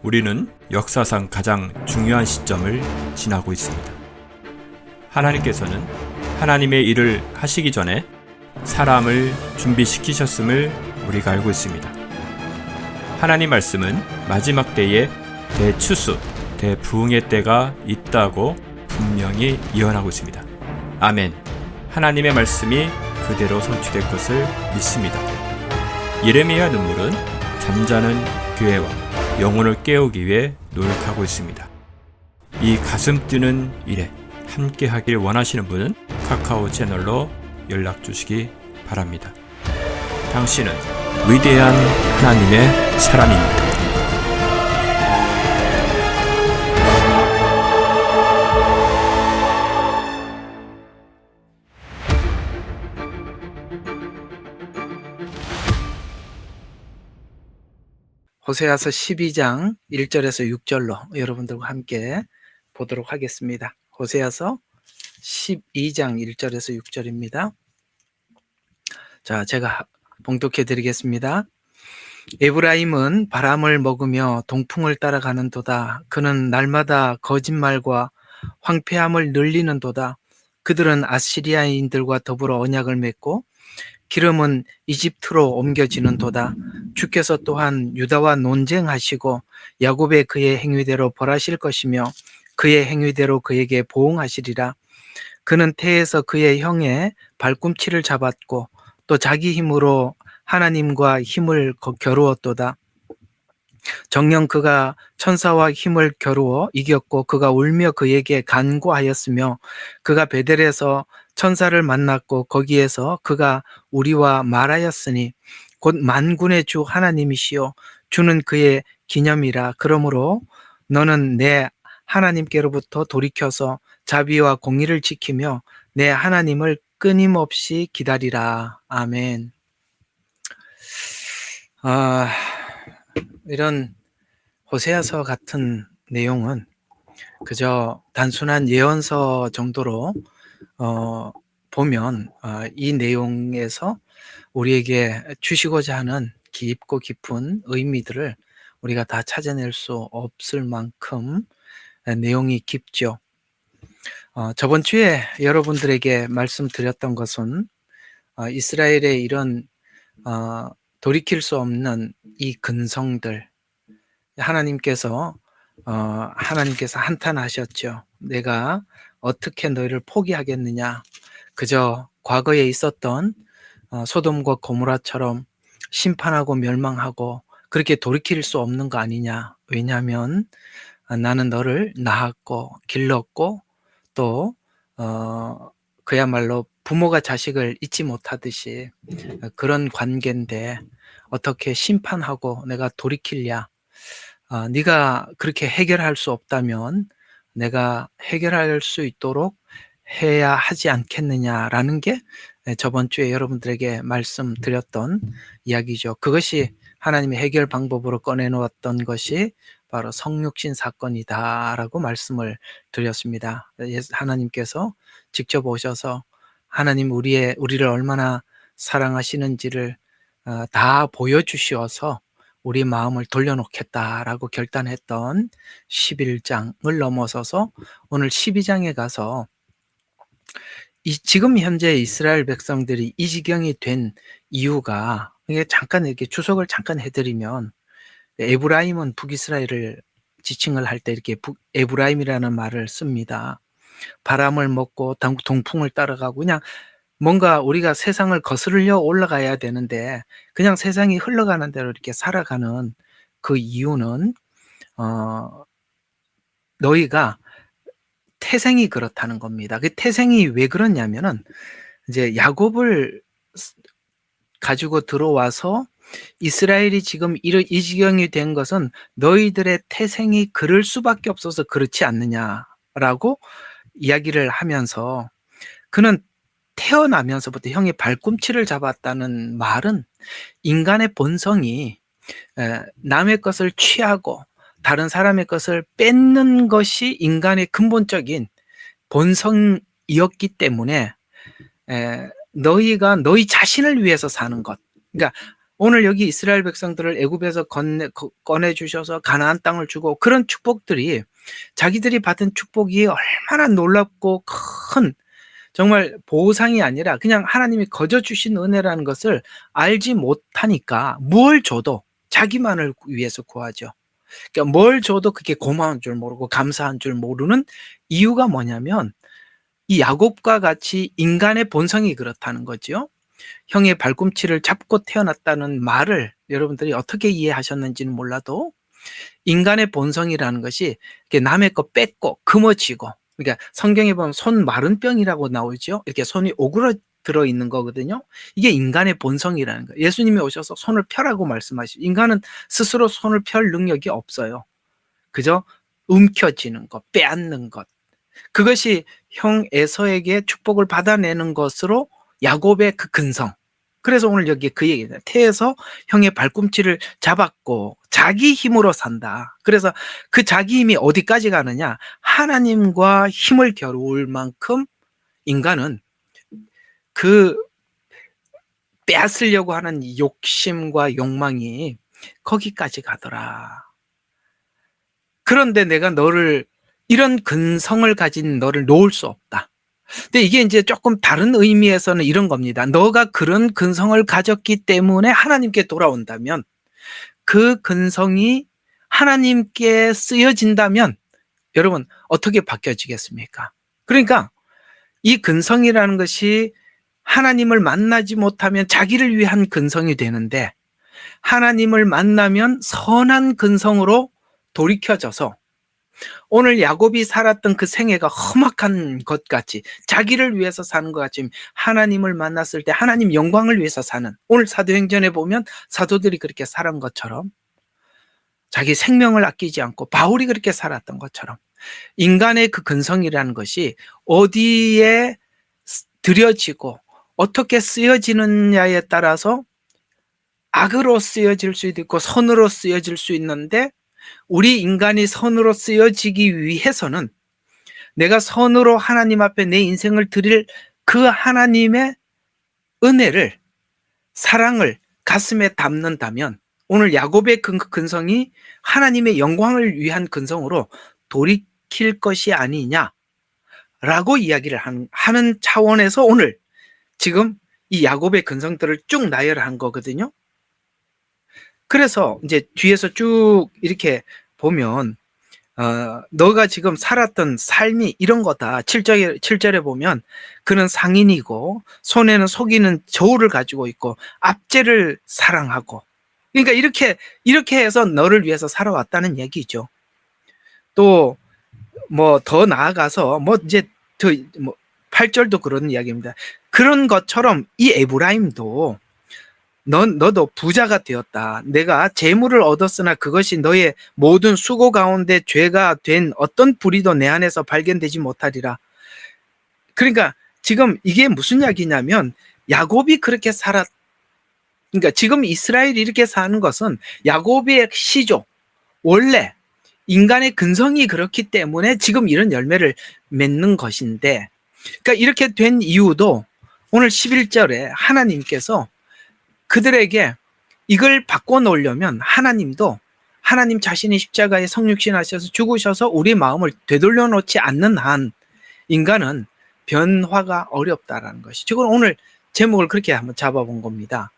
우리는 역사상 가장 중요한 시점을 지나고 있습니다. 하나님께서는 하나님의 일을 하시기 전에 사람을 준비시키셨음을 우리가 알고 있습니다. 하나님 말씀은 마지막 때에 대추수, 대부흥의 때가 있다고 분명히 예언하고 있습니다. 아멘. 하나님의 말씀이 그대로 성취될 것을 믿습니다. 예레미야 눈물은 잠자는 교회와 영혼을 깨우기 위해 노력하고 있습니다. 이 가슴 뛰는 일에 함께 하길 원하시는 분은 카카오 채널로 연락 주시기 바랍니다. 당신은 위대한 하나님의 사람입니다. 호세아서 12장 1절에서 6절로 여러분들과 함께 보도록 하겠습니다. 호세아서 12장 1절에서 6절입니다. 자, 제가 봉독해 드리겠습니다. 에브라임은 바람을 먹으며 동풍을 따라가는도다. 그는 날마다 거짓말과 황폐함을 늘리는도다. 그들은 아시리아인들과 더불어 언약을 맺고 기름은 이집트로 옮겨지는도다. 주께서 또한 유다와 논쟁하시고 야곱의 그의 행위대로 벌하실 것이며 그의 행위대로 그에게 보응하시리라. 그는 태에서 그의 형의 발꿈치를 잡았고 또 자기 힘으로 하나님과 힘을 겨루었도다. 정녕 그가 천사와 힘을 겨루어 이겼고 그가 울며 그에게 간구하였으며 그가 베델에서 천사를 만났고 거기에서 그가 우리와 말하였으니 곧 만군의 주 하나님이시요 주는 그의 기념이라. 그러므로 너는 내 하나님께로부터 돌이켜서 자비와 공의를 지키며 내 하나님을 끊임없이 기다리라. 아멘. 이런 호세아서 같은 내용은 그저 단순한 예언서 정도로 보면 이 내용에서 우리에게 주시고자 하는 깊고 깊은 의미들을 우리가 다 찾아낼 수 없을 만큼 내용이 깊죠. 저번 주에 여러분들에게 말씀드렸던 것은 이스라엘의 이런 돌이킬 수 없는 이 근성들, 하나님께서 한탄하셨죠. 내가 어떻게 너희를 포기하겠느냐. 그저 과거에 있었던 소돔과 고모라처럼 심판하고 멸망하고 그렇게 돌이킬 수 없는 거 아니냐. 왜냐하면 나는 너를 낳았고 길렀고 또 그야말로 부모가 자식을 잊지 못하듯이 그런 관계인데 어떻게 심판하고 내가 돌이키랴. 네가 그렇게 해결할 수 없다면 내가 해결할 수 있도록 해야 하지 않겠느냐라는 게 저번 주에 여러분들에게 말씀드렸던 이야기죠. 그것이 하나님의 해결 방법으로 꺼내놓았던 것이 바로 성육신 사건이다라고 말씀을 드렸습니다. 하나님께서 직접 오셔서 하나님 우리를 얼마나 사랑하시는지를 다 보여주시어서 우리 마음을 돌려놓겠다라고 결단했던 11장을 넘어서서 오늘 12장에 가서 지금 현재 이스라엘 백성들이 이 지경이 된 이유가, 이게 잠깐 이렇게 주석을 잠깐 해드리면, 에브라임은 북이스라엘을 지칭을 할 때 이렇게 에브라임이라는 말을 씁니다. 바람을 먹고 동풍을 따라가고 그냥 뭔가 우리가 세상을 거스르려 올라가야 되는데 그냥 세상이 흘러가는 대로 이렇게 살아가는 그 이유는 너희가 태생이 그렇다는 겁니다. 그 태생이 왜 그러냐면은 이제 야곱을 가지고 들어와서 이스라엘이 지금 이 지경이 된 것은 너희들의 태생이 그럴 수밖에 없어서 그렇지 않느냐라고 이야기를 하면서, 그는 태어나면서부터 형의 발꿈치를 잡았다는 말은 인간의 본성이 남의 것을 취하고 다른 사람의 것을 뺏는 것이 인간의 근본적인 본성이었기 때문에 너희가 너희 자신을 위해서 사는 것, 그러니까 오늘 여기 이스라엘 백성들을 애굽에서 꺼내 주셔서 가나안 땅을 주고 그런 축복들이 자기들이 받은 축복이 얼마나 놀랍고 큰 정말 보상이 아니라 그냥 하나님이 거저 주신 은혜라는 것을 알지 못하니까 뭘 줘도 자기만을 위해서 구하죠. 그러니까 뭘 줘도 그게 고마운 줄 모르고 감사한 줄 모르는 이유가 뭐냐면 이 야곱과 같이 인간의 본성이 그렇다는 거죠. 형의 발꿈치를 잡고 태어났다는 말을 여러분들이 어떻게 이해하셨는지는 몰라도 인간의 본성이라는 것이 이렇게 남의 거 뺏고 금어지고, 그러니까 성경에 보면 손 마른 병이라고 나오죠. 이렇게 손이 오그라들어 있는 거거든요. 이게 인간의 본성이라는 거예요. 예수님이 오셔서 손을 펴라고 말씀하시죠. 인간은 스스로 손을 펼 능력이 없어요. 그저 움켜쥐는 것, 빼앗는 것. 그것이 형 에서에게 축복을 받아내는 것으로 야곱의 그 근성. 그래서 오늘 여기 그 얘기입니다. 태에서 형의 발꿈치를 잡았고 자기 힘으로 산다. 그래서 그 자기 힘이 어디까지 가느냐? 하나님과 힘을 겨룰 만큼 인간은 그 빼앗으려고 하는 욕심과 욕망이 거기까지 가더라. 그런데 내가 너를, 이런 근성을 가진 너를 놓을 수 없다. 근데 이게 이제 조금 다른 의미에서는 이런 겁니다. 너가 그런 근성을 가졌기 때문에 하나님께 돌아온다면, 그 근성이 하나님께 쓰여진다면 여러분 어떻게 바뀌어지겠습니까? 그러니까 이 근성이라는 것이 하나님을 만나지 못하면 자기를 위한 근성이 되는데, 하나님을 만나면 선한 근성으로 돌이켜져서 오늘 야곱이 살았던 그 생애가 험악한 것 같이, 자기를 위해서 사는 것 같이, 하나님을 만났을 때 하나님 영광을 위해서 사는, 오늘 사도행전에 보면 사도들이 그렇게 살은 것처럼, 자기 생명을 아끼지 않고 바울이 그렇게 살았던 것처럼, 인간의 그 근성이라는 것이 어디에 들여지고 어떻게 쓰여지느냐에 따라서 악으로 쓰여질 수도 있고 선으로 쓰여질 수 있는데, 우리 인간이 선으로 쓰여지기 위해서는 내가 선으로 하나님 앞에 내 인생을 드릴 그 하나님의 은혜를, 사랑을 가슴에 담는다면 오늘 야곱의 근성이 하나님의 영광을 위한 근성으로 돌이킬 것이 아니냐라고 이야기를 하는 차원에서 오늘 지금 이 야곱의 근성들을 쭉 나열한 거거든요. 그래서 이제 뒤에서 쭉 이렇게 보면 너가 지금 살았던 삶이 이런 거다. 7절에 보면 그는 상인이고 손에는 속이는 저울을 가지고 있고 압제를 사랑하고, 그러니까 이렇게 해서 너를 위해서 살아왔다는 얘기죠. 또 뭐 더 나아가서 뭐 이제 더 8절도 그런 이야기입니다. 그런 것처럼 이 에브라임도 너도 부자가 되었다. 내가 재물을 얻었으나 그것이 너의 모든 수고 가운데 죄가 된 어떤 불의도 내 안에서 발견되지 못하리라. 그러니까 지금 이게 무슨 이야기냐면, 야곱이 그렇게 그러니까 지금 이스라엘이 이렇게 사는 것은 야곱의 시조, 원래 인간의 근성이 그렇기 때문에 지금 이런 열매를 맺는 것인데, 그러니까 이렇게 된 이유도 오늘 11절에 하나님께서 그들에게 이걸 바꿔놓으려면 하나님도, 하나님 자신이 십자가에 성육신 하셔서 죽으셔서 우리 마음을 되돌려 놓지 않는 한 인간은 변화가 어렵다라는 것이, 지금 오늘 제목을 그렇게 한번 잡아본 겁니다.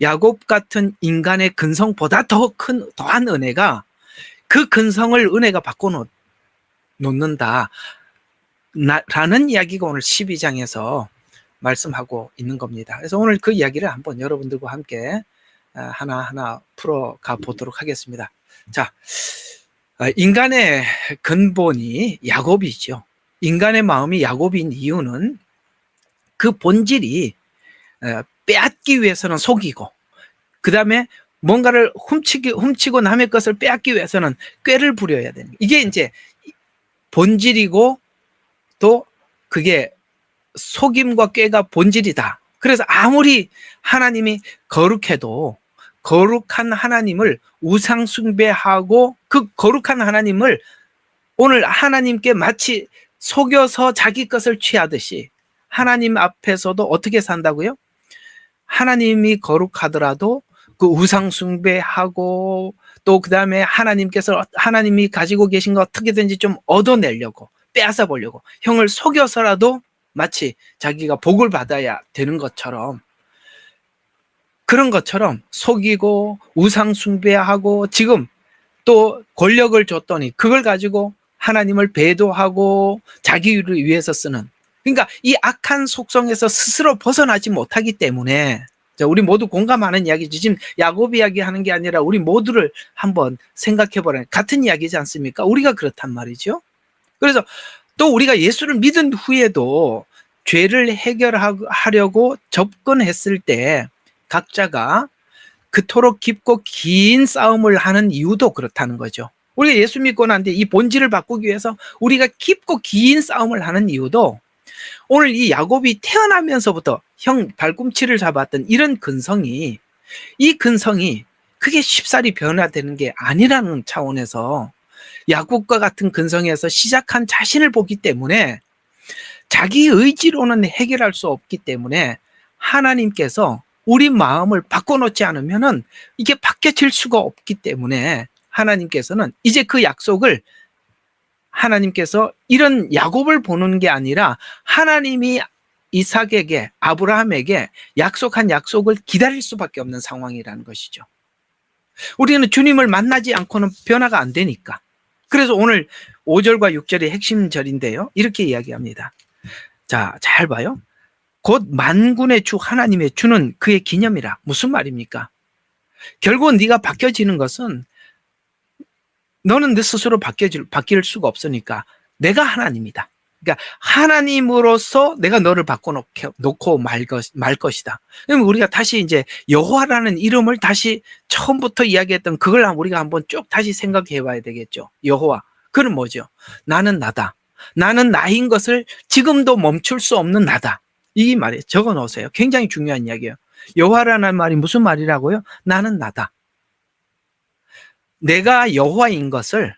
야곱 같은 인간의 근성보다 더한 은혜가, 그 근성을 은혜가 바꿔놓는다 라는 이야기가 오늘 12장에서 말씀하고 있는 겁니다. 그래서 오늘 그 이야기를 한번 여러분들과 함께 하나하나 풀어가 보도록 하겠습니다. 자, 인간의 근본이 야곱이죠. 인간의 마음이 야곱인 이유는 그 본질이 빼앗기 위해서는 속이고, 그 다음에 뭔가를 훔치고 남의 것을 빼앗기 위해서는 꾀를 부려야 되는 거예요. 이게 이제 본질이고, 또 그게 속임과 꾀가 본질이다. 그래서 아무리 하나님이 거룩해도 거룩한 하나님을 우상 숭배하고, 그 거룩한 하나님을 오늘 하나님께 마치 속여서 자기 것을 취하듯이 하나님 앞에서도 어떻게 산다고요? 하나님이 거룩하더라도 그 우상 숭배하고 또 그다음에 하나님이 가지고 계신 거 어떻게든지 좀 얻어내려고 빼앗아 보려고 형을 속여서라도 마치 자기가 복을 받아야 되는 것처럼 그런 것처럼 속이고 우상 숭배하고 지금 또 권력을 줬더니 그걸 가지고 하나님을 배도하고 자기를 위해서 쓰는 그러니까 이 악한 속성에서 스스로 벗어나지 못하기 때문에 우리 모두 공감하는 이야기지 지금 야곱 이야기하는 게 아니라 우리 모두를 한번 생각해보라 같은 이야기지 않습니까? 우리가 그렇단 말이죠. 그래서 또 우리가 예수를 믿은 후에도 죄를 해결하려고 접근했을 때 각자가 그토록 깊고 긴 싸움을 하는 이유도 그렇다는 거죠. 우리가 예수 믿고 난데 이 본질을 바꾸기 위해서 우리가 깊고 긴 싸움을 하는 이유도 오늘 이 야곱이 태어나면서부터 형 발꿈치를 잡았던 이런 근성이 이 근성이 그게 쉽사리 변화되는 게 아니라는 차원에서 야곱과 같은 근성에서 시작한 자신을 보기 때문에 자기 의지로는 해결할 수 없기 때문에 하나님께서 우리 마음을 바꿔놓지 않으면은 이게 바뀌어질 수가 없기 때문에 하나님께서는 이제 그 약속을 하나님께서 이런 야곱을 보는 게 아니라 하나님이 이삭에게 아브라함에게 약속한 약속을 기다릴 수밖에 없는 상황이라는 것이죠. 우리는 주님을 만나지 않고는 변화가 안 되니까. 그래서 오늘 5절과 6절이 핵심 절인데요. 이렇게 이야기합니다. 자, 잘 봐요. 곧 만군의 주 하나님의 주는 그의 기념이라. 무슨 말입니까? 결국은 네가 바뀌어지는 것은 너는 네 스스로 바뀔 수가 없으니까 내가 하나님이다. 그러니까 하나님으로서 내가 너를 바꿔놓고 말 것이다. 그러면 우리가 다시 이제 여호와라는 이름을 다시 처음부터 이야기했던 그걸 우리가 한번 쭉 다시 생각해 봐야 되겠죠. 여호와. 그는 뭐죠? 나는 나다. 나는 나인 것을 지금도 멈출 수 없는 나다. 이 말에 적어 놓으세요. 굉장히 중요한 이야기예요. 여호와라는 말이 무슨 말이라고요? 나는 나다. 내가 여호와인 것을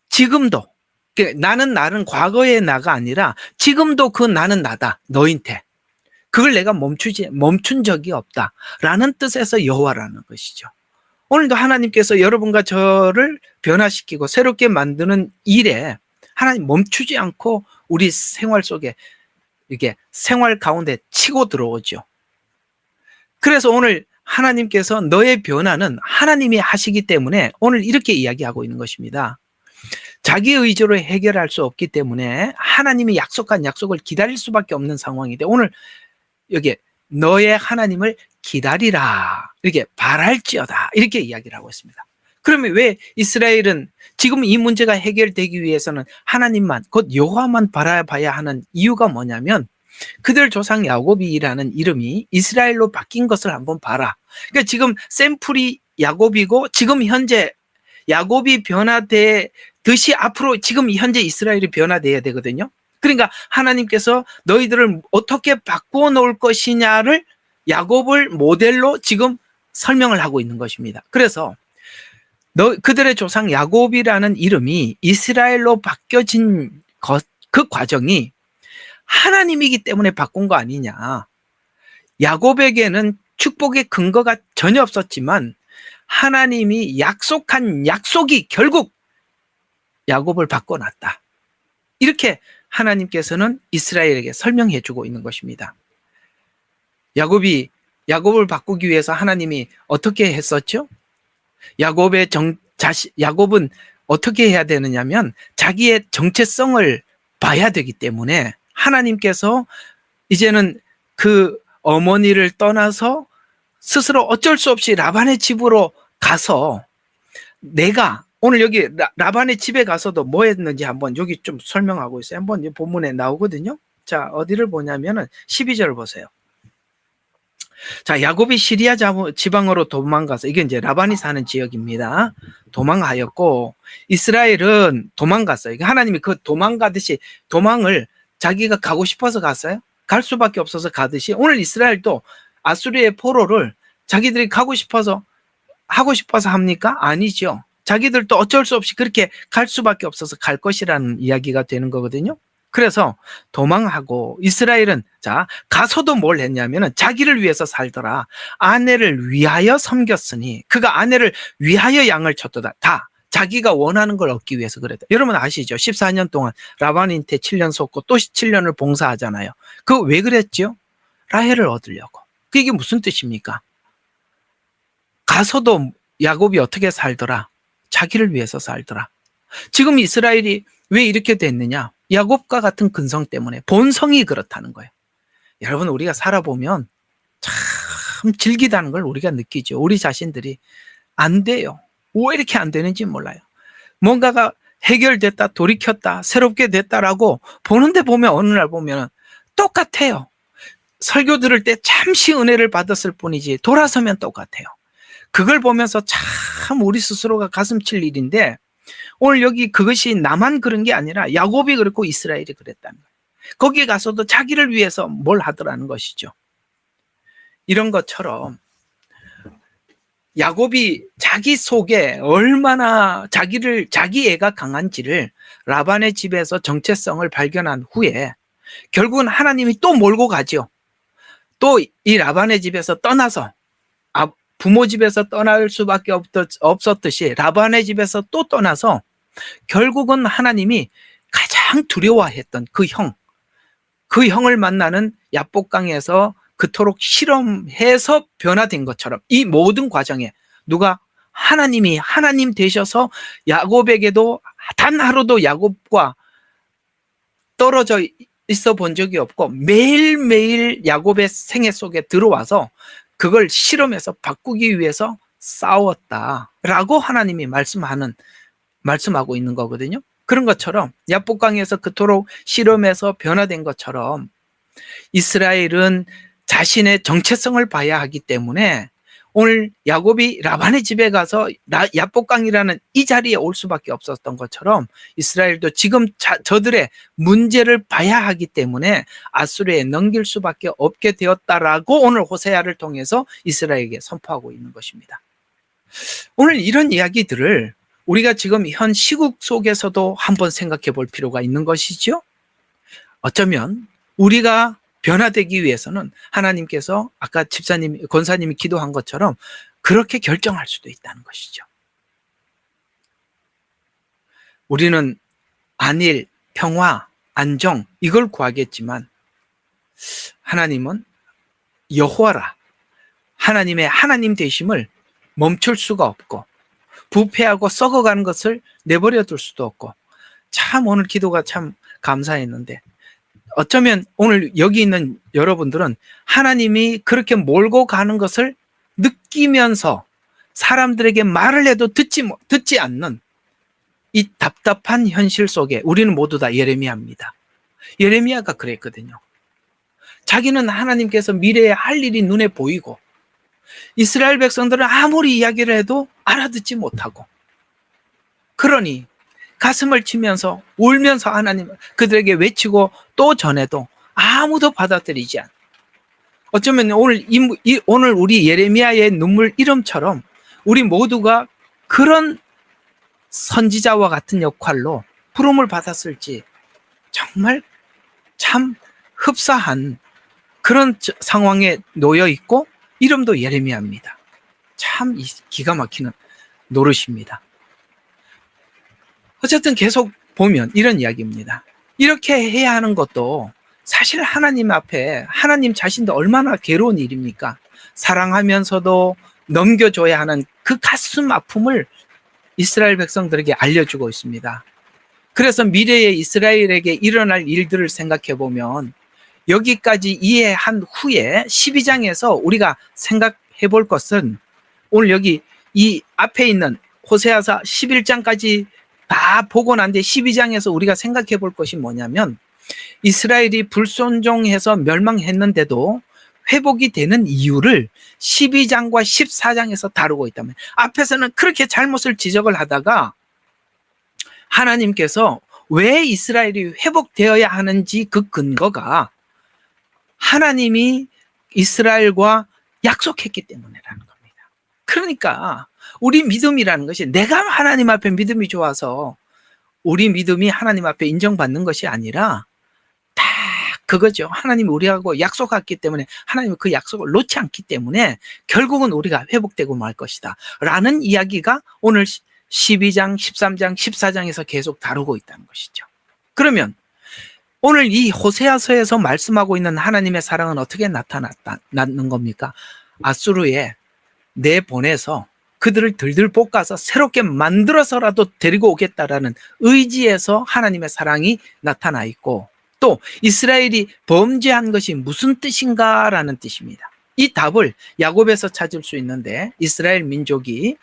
지금도 나는 과거의 나가 아니라 지금도 그 나는 나다. 너인테. 그걸 내가 멈춘 적이 없다라는 뜻에서 여호와라는 것이죠. 오늘도 하나님께서 여러분과 저를 변화시키고 새롭게 만드는 일에 하나님 멈추지 않고 우리 생활 속에 이렇게 생활 가운데 치고 들어오죠. 그래서 오늘 하나님께서 너의 변화는 하나님이 하시기 때문에 오늘 이렇게 이야기하고 있는 것입니다. 자기 의지로 해결할 수 없기 때문에 하나님이 약속한 약속을 기다릴 수밖에 없는 상황인데 오늘 여기 너의 하나님을 기다리라 이렇게 바랄지어다 이렇게 이야기를 하고 있습니다. 그러면 왜 이스라엘은 지금 이 문제가 해결되기 위해서는 하나님만 곧 여호와만 바라봐야 하는 이유가 뭐냐면 그들 조상 야곱이라는 이름이 이스라엘로 바뀐 것을 한번 봐라. 그러니까 지금 샘플이 야곱이고 지금 현재 야곱이 변화되듯이 앞으로 지금 현재 이스라엘이 변화돼야 되거든요. 그러니까 하나님께서 너희들을 어떻게 바꾸어 놓을 것이냐를 야곱을 모델로 지금 설명을 하고 있는 것입니다. 그래서 그들의 조상 야곱이라는 이름이 이스라엘로 바뀌어진 그 과정이 하나님이기 때문에 바꾼 거 아니냐. 야곱에게는 축복의 근거가 전혀 없었지만 하나님이 약속한 약속이 결국 야곱을 바꿔놨다. 이렇게 하나님께서는 이스라엘에게 설명해 주고 있는 것입니다. 야곱을 바꾸기 위해서 하나님이 어떻게 했었죠? 야곱은 어떻게 해야 되느냐면 자기의 정체성을 봐야 되기 때문에 하나님께서 이제는 그 어머니를 떠나서 스스로 어쩔 수 없이 라반의 집으로 가서 내가 오늘 여기 라반의 집에 가서도 뭐 했는지 한번 여기 좀 설명하고 있어요. 한번 이 본문에 나오거든요. 자, 어디를 보냐면은 12절을 보세요. 자, 야곱이 시리아 지방으로 도망가서 이게 이제 라반이 사는 지역입니다. 도망하였고 이스라엘은 도망갔어요. 하나님이 그 도망가듯이 도망을 자기가 가고 싶어서 갔어요. 갈 수밖에 없어서 가듯이 오늘 이스라엘도 아수리의 포로를 자기들이 가고 싶어서 하고 싶어서 합니까? 아니죠. 자기들도 어쩔 수 없이 그렇게 갈 수밖에 없어서 갈 것이라는 이야기가 되는 거거든요. 그래서 도망하고 이스라엘은 자 가서도 뭘 했냐면은 자기를 위해서 살더라. 아내를 위하여 섬겼으니 그가 아내를 위하여 양을 쳤도다. 다 자기가 원하는 걸 얻기 위해서 그랬다. 여러분 아시죠? 14년 동안 라반한테 7년 속고 또 7년을 봉사하잖아요. 그거 왜 그랬죠? 라헬을 얻으려고. 그게 무슨 뜻입니까? 가서도 야곱이 어떻게 살더라? 자기를 위해서 살더라. 지금 이스라엘이 왜 이렇게 됐느냐? 야곱과 같은 근성 때문에 본성이 그렇다는 거예요. 여러분 우리가 살아보면 참 질기다는 걸 우리가 느끼죠. 우리 자신들이 안 돼요. 왜 이렇게 안 되는지 몰라요. 뭔가가 해결됐다, 돌이켰다, 새롭게 됐다라고 보는데 보면 어느 날 보면 똑같아요. 설교 들을 때 잠시 은혜를 받았을 뿐이지 돌아서면 똑같아요. 그걸 보면서 참 우리 스스로가 가슴 칠 일인데 오늘 여기 그것이 나만 그런 게 아니라 야곱이 그렇고 이스라엘이 그랬다는 거예요. 거기에 가서도 자기를 위해서 뭘 하더라는 것이죠. 이런 것처럼 야곱이 자기 속에 얼마나 자기 애가 강한지를 라반의 집에서 정체성을 발견한 후에 결국은 하나님이 또 몰고 가죠. 또 이 라반의 집에서 떠나서 부모 집에서 떠날 수밖에 없었듯이 라반의 집에서 또 떠나서 결국은 하나님이 가장 두려워했던 그 형을 만나는 야복강에서 그토록 실험해서 변화된 것처럼 이 모든 과정에 누가 하나님이 하나님 되셔서 야곱에게도 단 하루도 야곱과 떨어져 있어 본 적이 없고 매일매일 야곱의 생애 속에 들어와서 그걸 실험해서 바꾸기 위해서 싸웠다라고 하나님이 말씀하고 있는 거거든요. 그런 것처럼 야복강에서 그토록 실험해서 변화된 것처럼 이스라엘은 자신의 정체성을 봐야 하기 때문에 오늘 야곱이 라반의 집에 가서 야복강이라는 이 자리에 올 수밖에 없었던 것처럼 이스라엘도 지금 저들의 문제를 봐야 하기 때문에 아수르에 넘길 수밖에 없게 되었다라고 오늘 호세아를 통해서 이스라엘에게 선포하고 있는 것입니다. 오늘 이런 이야기들을 우리가 지금 현 시국 속에서도 한번 생각해 볼 필요가 있는 것이죠. 어쩌면 우리가 변화되기 위해서는 하나님께서 아까 권사님이 기도한 것처럼 그렇게 결정할 수도 있다는 것이죠. 우리는 안일, 평화, 안정 이걸 구하겠지만 하나님은 여호와라 하나님의 하나님 되심을 멈출 수가 없고 부패하고 썩어가는 것을 내버려 둘 수도 없고 참 오늘 기도가 참 감사했는데 어쩌면 오늘 여기 있는 여러분들은 하나님이 그렇게 몰고 가는 것을 느끼면서 사람들에게 말을 해도 듣지 않는 이 답답한 현실 속에 우리는 모두 다 예레미야입니다. 예레미야가 그랬거든요. 자기는 하나님께서 미래에 할 일이 눈에 보이고 이스라엘 백성들은 아무리 이야기를 해도 알아듣지 못하고 그러니 가슴을 치면서 울면서 하나님 그들에게 외치고 또 전해도 아무도 받아들이지 않아. 어쩌면 오늘 우리 예레미야의 눈물 이름처럼 우리 모두가 그런 선지자와 같은 역할로 부름을 받았을지 정말 참 흡사한 그런 상황에 놓여 있고 이름도 예레미야입니다. 참 기가 막히는 노릇입니다. 어쨌든 계속 보면 이런 이야기입니다. 이렇게 해야 하는 것도 사실 하나님 앞에 하나님 자신도 얼마나 괴로운 일입니까? 사랑하면서도 넘겨줘야 하는 그 가슴 아픔을 이스라엘 백성들에게 알려주고 있습니다. 그래서 미래의 이스라엘에게 일어날 일들을 생각해 보면 여기까지 이해한 후에 12장에서 우리가 생각해 볼 것은 오늘 여기 이 앞에 있는 호세아서 11장까지 다 보고 난 뒤에 12장에서 우리가 생각해 볼 것이 뭐냐면 이스라엘이 불순종해서 멸망했는데도 회복이 되는 이유를 12장과 14장에서 다루고 있다면 앞에서는 그렇게 잘못을 지적을 하다가 하나님께서 왜 이스라엘이 회복되어야 하는지 그 근거가 하나님이 이스라엘과 약속했기 때문이라는 겁니다. 그러니까 우리 믿음이라는 것이 내가 하나님 앞에 믿음이 좋아서 우리 믿음이 하나님 앞에 인정받는 것이 아니라 그거죠. 하나님이 우리하고 약속했기 때문에 하나님이 그 약속을 놓지 않기 때문에 결국은 우리가 회복되고 말 것이다 라는 이야기가 오늘 12장, 13장, 14장에서 계속 다루고 있다는 것이죠. 그러면 오늘 이 호세아서에서 말씀하고 있는 하나님의 사랑은 어떻게 나타났는 겁니까? 아수르에 내보내서 그들을 들들 볶아서 새롭게 만들어서라도 데리고 오겠다라는 의지에서 하나님의 사랑이 나타나 있고, 또 이스라엘이 범죄한 것이 무슨 뜻인가라는 뜻입니다. 이 답을 야곱에서 찾을 수 있는데, 이스라엘 민족의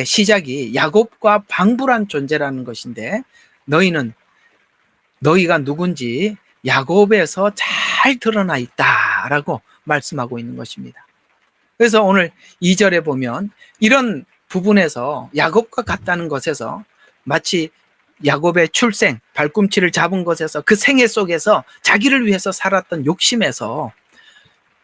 시작이 야곱과 방불한 존재라는 것인데, 너희가 누군지 야곱에서 잘 드러나 있다라고 말씀하고 있는 것입니다. 그래서 오늘 2절에 보면 이런 부분에서 야곱과 같다는 것에서 마치 야곱의 출생, 발꿈치를 잡은 것에서 그 생애 속에서 자기를 위해서 살았던 욕심에서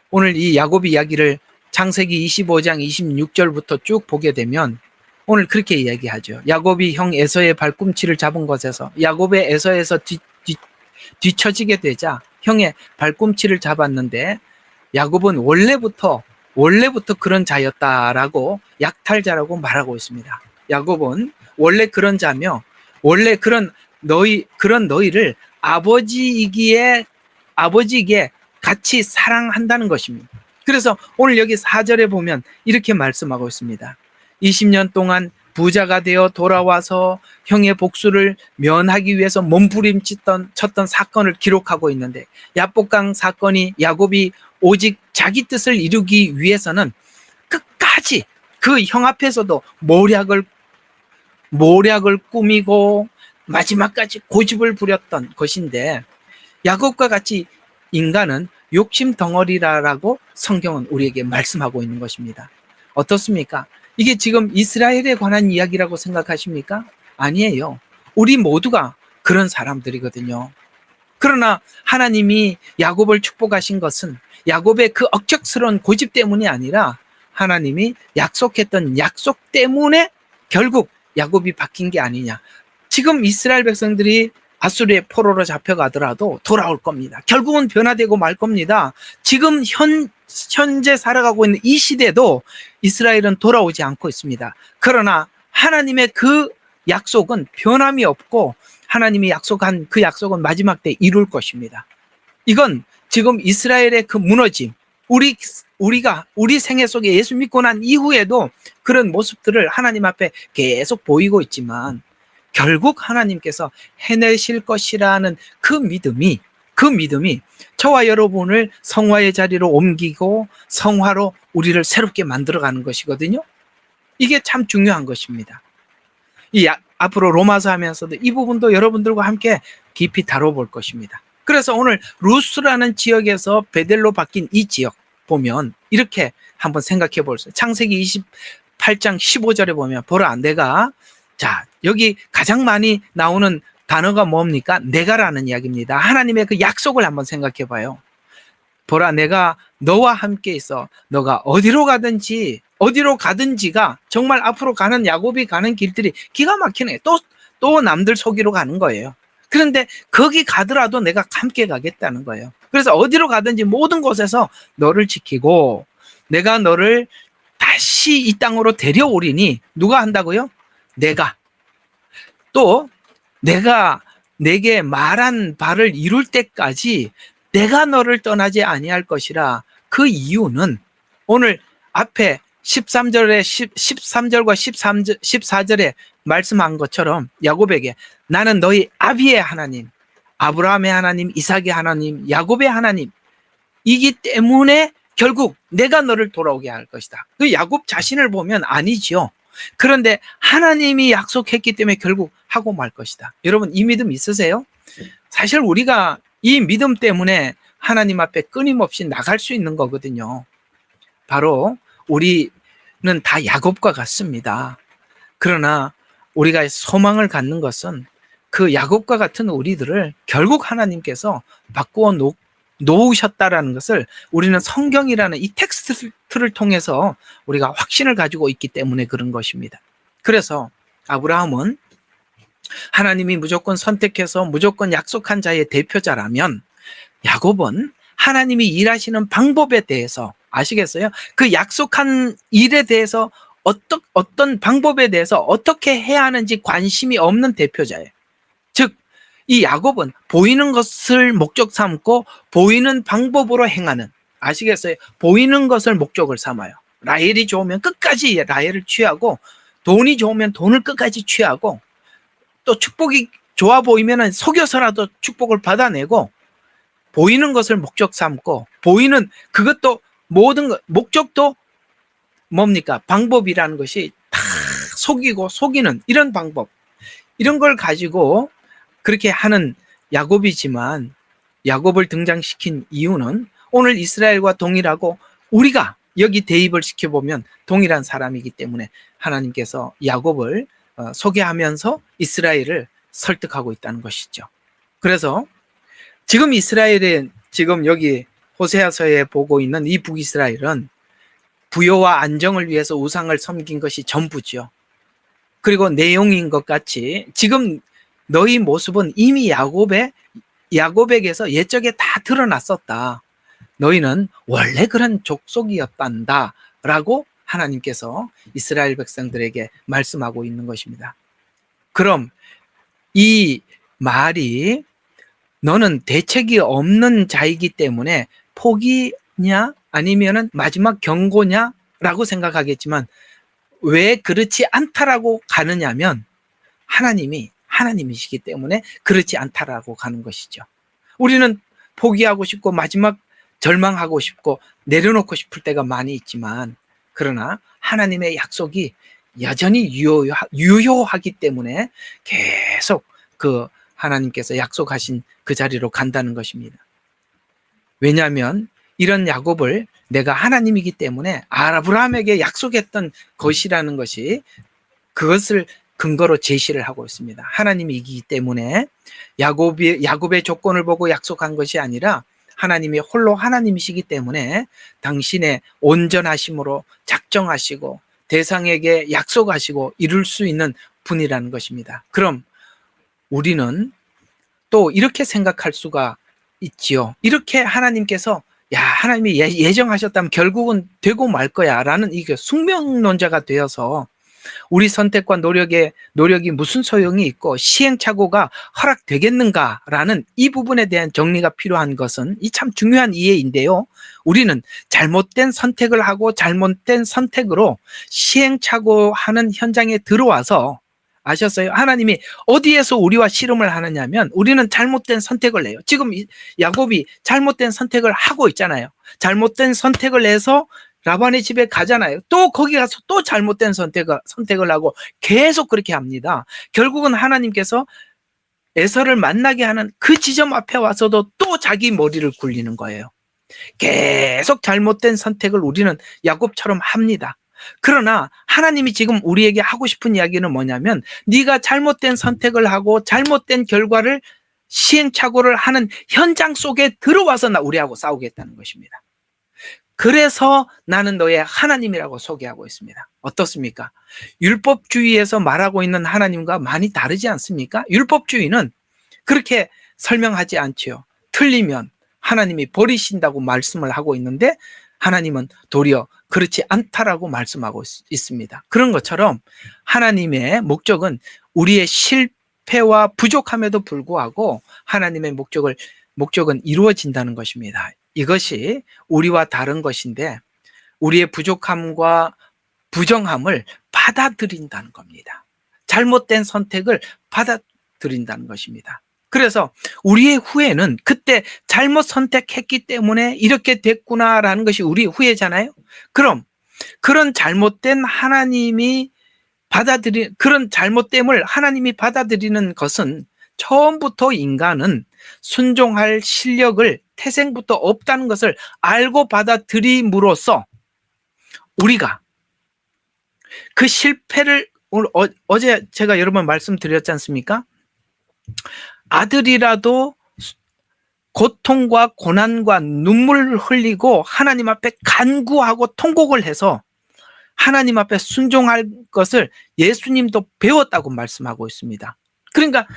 오늘 이 야곱 이야기를 창세기 25장 26절부터 쭉 보게 되면 오늘 그렇게 이야기하죠. 야곱이 형 에서의 발꿈치를 잡은 것에서 야곱의 에서에서 뒤처지게 되자 형의 발꿈치를 잡았는데 야곱은 원래부터 그런 자였다라고 약탈자라고 말하고 있습니다. 야곱은 원래 그런 자며 원래 그런 너희를 아버지이기에 같이 사랑한다는 것입니다. 그래서 오늘 여기 4절에 보면 이렇게 말씀하고 있습니다. 20년 동안 부자가 되어 돌아와서 형의 복수를 면하기 위해서 몸부림쳤던 사건을 기록하고 있는데, 야복강 사건이 야곱이 오직 자기 뜻을 이루기 위해서는 끝까지 그 형 앞에서도 모략을 꾸미고 마지막까지 고집을 부렸던 것인데, 야곱과 같이 인간은 욕심 덩어리라고 성경은 우리에게 말씀하고 있는 것입니다. 어떻습니까? 이게 지금 이스라엘에 관한 이야기라고 생각하십니까? 아니에요. 우리 모두가 그런 사람들이거든요. 그러나 하나님이 야곱을 축복하신 것은 야곱의 그 억척스러운 고집 때문이 아니라 하나님이 약속했던 약속 때문에 결국 야곱이 바뀐 게 아니냐. 지금 이스라엘 백성들이 아수르의 포로로 잡혀가더라도 돌아올 겁니다. 결국은 변화되고 말 겁니다. 지금 현재 살아가고 있는 이 시대도 이스라엘은 돌아오지 않고 있습니다. 그러나 하나님의 그 약속은 변함이 없고 하나님이 약속한 그 약속은 마지막 때 이룰 것입니다. 이건 지금 이스라엘의 그 무너짐, 우리가 우리 생애 속에 예수 믿고 난 이후에도 그런 모습들을 하나님 앞에 계속 보이고 있지만 결국 하나님께서 해내실 것이라는 그 믿음이 저와 여러분을 성화의 자리로 옮기고 성화로 우리를 새롭게 만들어가는 것이거든요. 이게 참 중요한 것입니다. 앞으로 로마서 하면서도 이 부분도 여러분들과 함께 깊이 다뤄볼 것입니다. 그래서 오늘 루스라는 지역에서 베델로 바뀐 이 지역 보면 이렇게 한번 생각해 볼게요. 창세기 28장 15절에 보면 보라 여기 가장 많이 나오는 단어가 뭡니까? 내가라는 이야기입니다. 하나님의 그 약속을 한번 생각해 봐요. 보라, 내가 너와 함께 있어. 너가 어디로 가든지가 정말 앞으로 가는 야곱이 가는 길들이 기가 막히네. 또 남들 속이로 가는 거예요. 그런데 거기 가더라도 내가 함께 가겠다는 거예요. 그래서 어디로 가든지 모든 곳에서 너를 지키고 내가 너를 다시 이 땅으로 데려오리니 누가 한다고요? 내가 내게 말한 바를 이룰 때까지 내가 너를 떠나지 아니할 것이라. 그 이유는 오늘 앞에 13절과 14절에 말씀한 것처럼 야곱에게 나는 너희 아비의 하나님, 아브라함의 하나님, 이삭의 하나님, 야곱의 하나님 이기 때문에 결국 내가 너를 돌아오게 할 것이다. 그 야곱 자신을 보면 아니지요. 그런데 하나님이 약속했기 때문에 결국 하고 말 것이다. 여러분 이 믿음 있으세요? 사실 우리가 이 믿음 때문에 하나님 앞에 끊임없이 나갈 수 있는 거거든요. 바로 우리는 다 야곱과 같습니다. 그러나 우리가 소망을 갖는 것은 그 야곱과 같은 우리들을 결국 하나님께서 바꾸어 놓으셨다라는 것을 우리는 성경이라는 이 텍스트를 통해서 우리가 확신을 가지고 있기 때문에 그런 것입니다. 그래서 아브라함은 하나님이 무조건 선택해서 무조건 약속한 자의 대표자라면 야곱은 하나님이 일하시는 방법에 대해서 아시겠어요? 그 약속한 일에 대해서 어떤 방법에 대해서 어떻게 해야 하는지 관심이 없는 대표자예요. 즉, 이 야곱은 보이는 것을 목적 삼고 보이는 방법으로 행하는, 아시겠어요? 보이는 것을 목적을 삼아요. 라헬이 좋으면 끝까지 라헬을 취하고, 돈이 좋으면 돈을 끝까지 취하고, 또 축복이 좋아 보이면 속여서라도 축복을 받아내고, 보이는 것을 목적 삼고, 보이는 그것도 모든 것, 목적도 뭡니까? 방법이라는 것이 다 속이고 속이는 이런 방법, 이런 걸 가지고 그렇게 하는 야곱이지만, 야곱을 등장시킨 이유는 오늘 이스라엘과 동일하고 우리가 여기 대입을 시켜보면 동일한 사람이기 때문에 하나님께서 야곱을 소개하면서 이스라엘을 설득하고 있다는 것이죠. 그래서 지금 이스라엘의, 지금 여기 호세아서에 보고 있는 이 북이스라엘은 부여와 안정을 위해서 우상을 섬긴 것이 전부죠. 그리고 내용인 것 같이 지금 너희 모습은 이미 야곱에게서 옛적에 다 드러났었다. 너희는 원래 그런 족속이었단다 라고 하나님께서 이스라엘 백성들에게 말씀하고 있는 것입니다. 그럼 이 말이 너는 대책이 없는 자이기 때문에 포기냐 아니면은 마지막 경고냐 라고 생각하겠지만, 왜 그렇지 않다라고 가느냐면 하나님이시기 때문에 그렇지 않다라고 가는 것이죠. 우리는 포기하고 싶고 마지막 절망하고 싶고 내려놓고 싶을 때가 많이 있지만, 그러나 하나님의 약속이 여전히 유효하기 때문에 계속 그 하나님께서 약속하신 그 자리로 간다는 것입니다. 왜냐하면 이런 야곱을 내가 하나님이기 때문에 아브라함에게 약속했던 것이라는 것이, 그것을 근거로 제시를 하고 있습니다. 하나님이기 때문에 야곱의 조건을 보고 약속한 것이 아니라 하나님이 홀로 하나님이시기 때문에 당신의 온전하심으로 작정하시고 대상에게 약속하시고 이룰 수 있는 분이라는 것입니다. 그럼 우리는 또 이렇게 생각할 수가 있지요. 이렇게 하나님께서 하나님이 예정하셨다면 결국은 되고 말 거야 라는 이게 숙명론자가 되어서 우리 선택과 노력이 무슨 소용이 있고 시행착오가 허락되겠는가라는 이 부분에 대한 정리가 필요한 것은 이 참 중요한 이해인데요. 우리는 잘못된 선택을 하고 잘못된 선택으로 시행착오하는 현장에 들어와서, 아셨어요? 하나님이 어디에서 우리와 씨름을 하느냐면 우리는 잘못된 선택을 해요. 지금 야곱이 잘못된 선택을 하고 있잖아요. 잘못된 선택을 해서 라반의 집에 가잖아요. 또 거기 가서 또 잘못된 선택을 하고 계속 그렇게 합니다. 결국은 하나님께서 에서를 만나게 하는 그 지점 앞에 와서도 또 자기 머리를 굴리는 거예요. 계속 잘못된 선택을 우리는 야곱처럼 합니다. 그러나 하나님이 지금 우리에게 하고 싶은 이야기는 뭐냐면, 네가 잘못된 선택을 하고 잘못된 결과를 시행착오를 하는 현장 속에 들어와서 우리하고 싸우겠다는 것입니다. 그래서 나는 너의 하나님이라고 소개하고 있습니다. 어떻습니까? 율법주의에서 말하고 있는 하나님과 많이 다르지 않습니까? 율법주의는 그렇게 설명하지 않지요. 틀리면 하나님이 버리신다고 말씀을 하고 있는데 하나님은 도리어 그렇지 않다라고 말씀하고 있습니다. 그런 것처럼 하나님의 목적은 우리의 실패와 부족함에도 불구하고 하나님의 목적은 이루어진다는 것입니다. 이것이 우리와 다른 것인데, 우리의 부족함과 부정함을 받아들인다는 겁니다. 잘못된 선택을 받아들인다는 것입니다. 그래서 우리의 후회는 그때 잘못 선택했기 때문에 이렇게 됐구나라는 것이 우리의 후회잖아요. 그럼 그런 잘못된 그런 잘못됨을 하나님이 받아들이는 것은, 처음부터 인간은 순종할 실력을 태생부터 없다는 것을 알고 받아들임으로써 우리가 그 실패를, 어제 제가 여러 번 말씀드렸지 않습니까? 아들이라도 고통과 고난과 눈물을 흘리고 하나님 앞에 간구하고 통곡을 해서 하나님 앞에 순종할 것을 예수님도 배웠다고 말씀하고 있습니다. 그러니까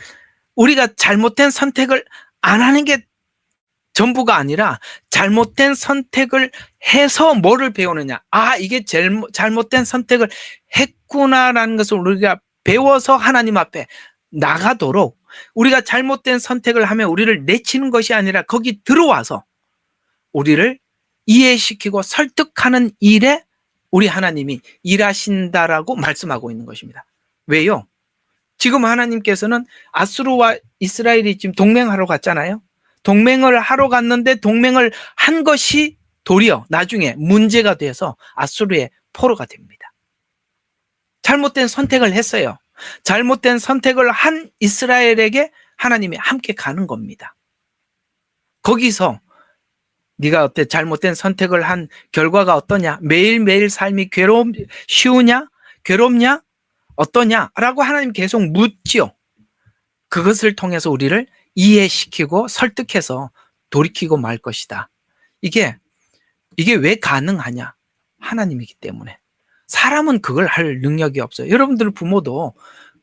우리가 잘못된 선택을 안 하는 게 전부가 아니라 잘못된 선택을 해서 뭐를 배우느냐. 아, 이게 잘못된 선택을 했구나라는 것을 우리가 배워서 하나님 앞에 나가도록, 우리가 잘못된 선택을 하면 우리를 내치는 것이 아니라 거기 들어와서 우리를 이해시키고 설득하는 일에 우리 하나님이 일하신다라고 말씀하고 있는 것입니다. 왜요? 지금 하나님께서는 아수르와 이스라엘이 지금 동맹하러 갔잖아요. 동맹을 하러 갔는데 동맹을 한 것이 도리어 나중에 문제가 돼서 아수르의 포로가 됩니다. 잘못된 선택을 했어요. 잘못된 선택을 한 이스라엘에게 하나님이 함께 가는 겁니다. 거기서 네가 어때? 잘못된 선택을 한 결과가 어떠냐? 매일매일 삶이 쉬우냐? 괴롭냐? 어떠냐? 라고 하나님 계속 묻지요. 그것을 통해서 우리를 이해시키고 설득해서 돌이키고 말 것이다. 이게 왜 가능하냐? 하나님이기 때문에. 사람은 그걸 할 능력이 없어요. 여러분들 부모도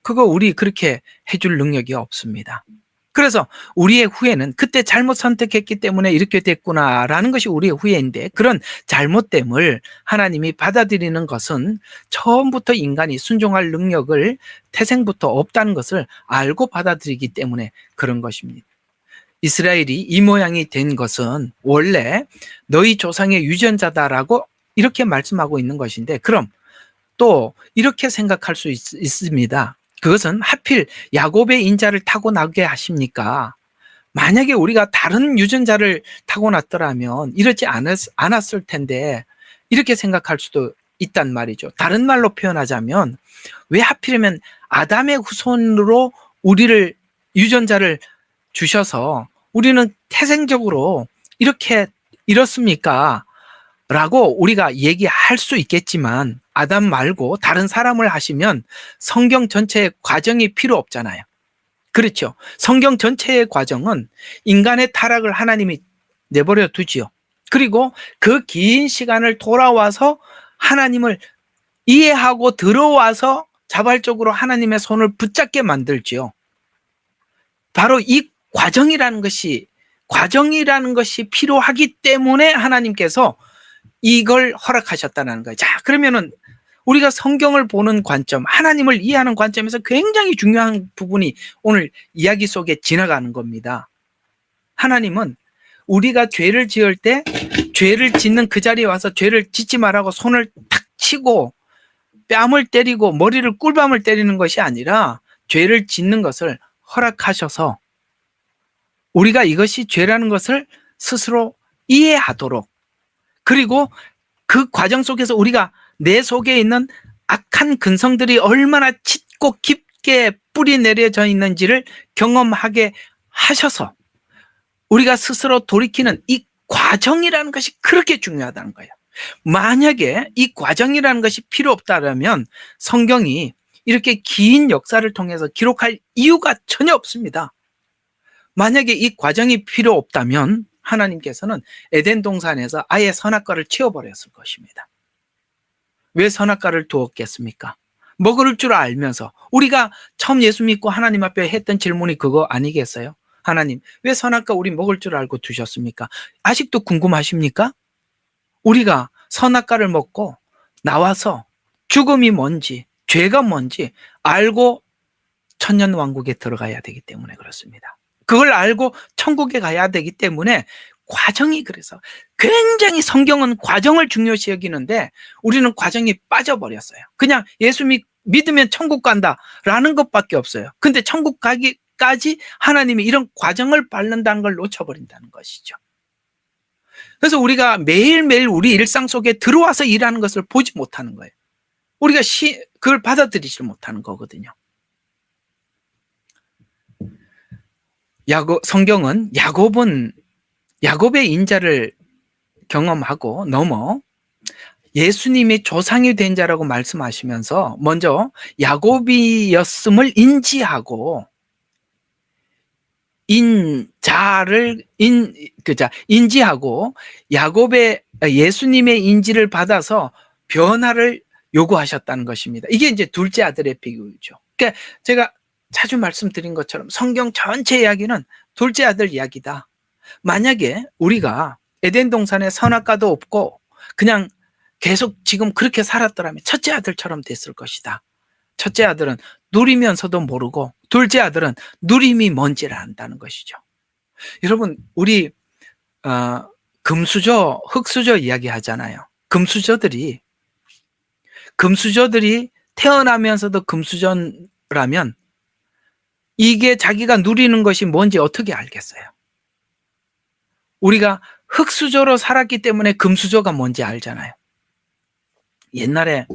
그거 우리 그렇게 해줄 능력이 없습니다. 그래서 우리의 후회는 그때 잘못 선택했기 때문에 이렇게 됐구나라는 것이 우리의 후회인데, 그런 잘못됨을 하나님이 받아들이는 것은 처음부터 인간이 순종할 능력을 태생부터 없다는 것을 알고 받아들이기 때문에 그런 것입니다. 이스라엘이 이 모양이 된 것은 원래 너희 조상의 유전자다라고 이렇게 말씀하고 있는 것인데, 그럼 또 이렇게 생각할 수 있습니다. 그것은 하필 야곱의 인자를 타고나게 하십니까? 만약에 우리가 다른 유전자를 타고났더라면 이렇지 않았을 텐데, 이렇게 생각할 수도 있단 말이죠. 다른 말로 표현하자면, 왜 하필이면 아담의 후손으로 우리를 유전자를 주셔서 우리는 태생적으로 이렇습니까? 라고 우리가 얘기할 수 있겠지만, 아담 말고 다른 사람을 하시면 성경 전체의 과정이 필요 없잖아요. 그렇죠. 성경 전체의 과정은 인간의 타락을 하나님이 내버려 두지요. 그리고 그 긴 시간을 돌아와서 하나님을 이해하고 들어와서 자발적으로 하나님의 손을 붙잡게 만들지요. 바로 이 과정이라는 것이 필요하기 때문에 하나님께서 이걸 허락하셨다는 거예요. 자, 그러면은 우리가 성경을 보는 관점, 하나님을 이해하는 관점에서 굉장히 중요한 부분이 오늘 이야기 속에 지나가는 겁니다. 하나님은 우리가 죄를 지을 때 죄를 짓는 그 자리에 와서 죄를 짓지 말라고 손을 탁 치고 뺨을 때리고 머리를 꿀밤을 때리는 것이 아니라 죄를 짓는 것을 허락하셔서 우리가 이것이 죄라는 것을 스스로 이해하도록, 그리고 그 과정 속에서 우리가 내 속에 있는 악한 근성들이 얼마나 짙고 깊게 뿌리 내려져 있는지를 경험하게 하셔서 우리가 스스로 돌이키는 이 과정이라는 것이 그렇게 중요하다는 거예요. 만약에 이 과정이라는 것이 필요 없다면 성경이 이렇게 긴 역사를 통해서 기록할 이유가 전혀 없습니다. 만약에 이 과정이 필요 없다면 하나님께서는 에덴 동산에서 아예 선악과를 치워버렸을 것입니다. 왜 선악과를 두었겠습니까? 먹을 줄 알면서. 우리가 처음 예수 믿고 하나님 앞에 했던 질문이 그거 아니겠어요? 하나님, 왜 선악과 우리 먹을 줄 알고 두셨습니까? 아직도 궁금하십니까? 우리가 선악과를 먹고 나와서 죽음이 뭔지, 죄가 뭔지 알고 천년왕국에 들어가야 되기 때문에 그렇습니다. 그걸 알고 천국에 가야 되기 때문에 과정이, 그래서 굉장히 성경은 과정을 중요시 여기는데 우리는 과정이 빠져버렸어요. 그냥 예수 믿으면 천국 간다라는 것밖에 없어요. 근데 천국 가기까지 하나님이 이런 과정을 밟는다는 걸 놓쳐버린다는 것이죠. 그래서 우리가 매일매일 우리 일상 속에 들어와서 일하는 것을 보지 못하는 거예요. 우리가 그걸 받아들이지 못하는 거거든요. 성경은 야곱의 인자를 경험하고 넘어 예수님이 조상이 된 자라고 말씀하시면서 먼저 야곱이었음을 인지하고 인지하고 예수님의 인지를 받아서 변화를 요구하셨다는 것입니다. 이게 이제 둘째 아들의 비유죠. 그러니까 제가 자주 말씀드린 것처럼 성경 전체 이야기는 둘째 아들 이야기다. 만약에 우리가 에덴 동산에 선악과도 없고 그냥 계속 지금 그렇게 살았더라면 첫째 아들처럼 됐을 것이다. 첫째 아들은 누리면서도 모르고 둘째 아들은 누림이 뭔지를 안다는 것이죠. 여러분, 우리 금수저, 흙수저 이야기 하잖아요. 금수저들이 태어나면서도 금수저라면 이게 자기가 누리는 것이 뭔지 어떻게 알겠어요? 우리가 흙수저로 살았기 때문에 금수저가 뭔지 알잖아요. 옛날에